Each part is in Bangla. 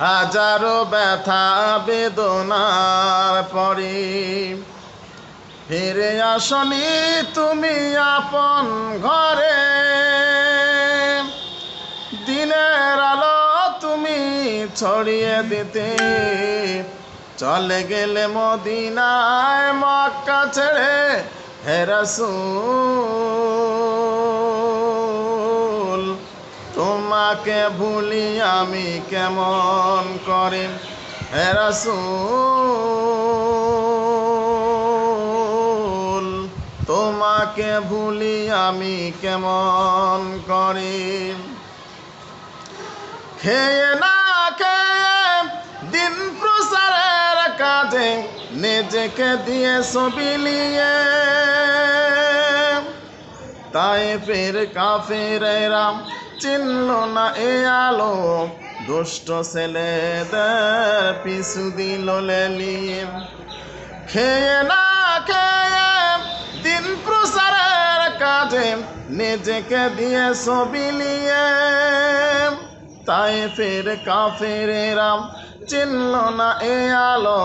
হাজারো ব্যথা বেদনার পরে ফিরে আসনি তুমি আপন ঘরে। দিনের আলো তুমি ছড়িয়ে দিতে চলে গেলে মদিনায় মক্কা ছেড়ে হে রাসূল। তোমাকে ভুলি আমি কেমন করে হে রাসূল। তোমাকে ভুলি আমি কেমন করে। খেয়ে না খেয়ে দিন প্রচারের কাজে নিজেকে দিয়ে বিলিয়ে তায়েফের কাফেরেরা চিনল না এ আলো, দুষ্ট ছেলেদের পিছু দিল লেলিয়ে। খেয়ে না খেয়ে দিন প্রচারের কাজে নিজেকে দিয়ে বিলিয়ে তায়েফের কাফেরেরা চিনল না এ আলো,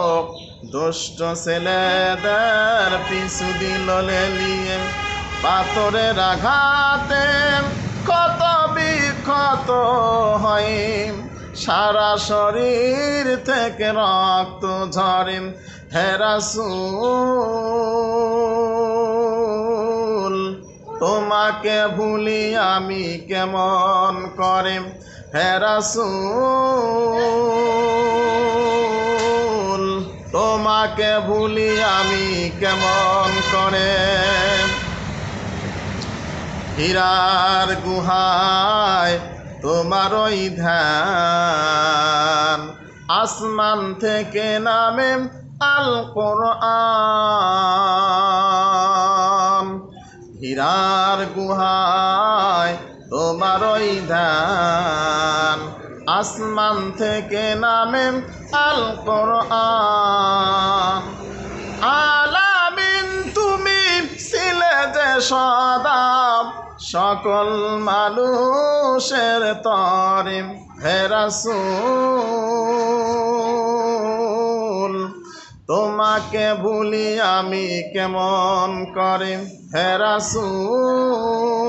দুষ্ট ছেলেদের পিছু দিল লেলিয়ে। পাথরের আঘাতে কত বিক্ষত হয়, সারা শরীর থেকে রক্ত ঝরে হে রাসূল। তোমাকে ভুলি আমি কেমন করে হে রাসূল। তোমাকে ভুলি আমি কেমন করে। হীরার গুহায় তোমার ওই ধ্যান, আসমান থেকে নামে আল কোরআন। হীরার গুহায় তোমার ওই ধ্যান, আসমান থেকে নামে আল কোরআন। আলামিন তুমি ছিলে যে সদা সকল মানুষের তরে হে রাসূল। তোমাকে ভুলি আমি কেমন করে হে রাসূল।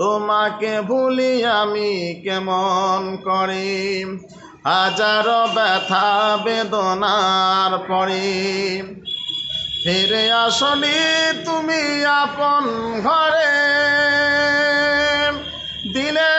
তোমাকে ভুলি আমি কেমন করে। হাজারো ব্যথা বেদনার পরে ফিরে আসনি তুমি আপন ঘরে। দিনে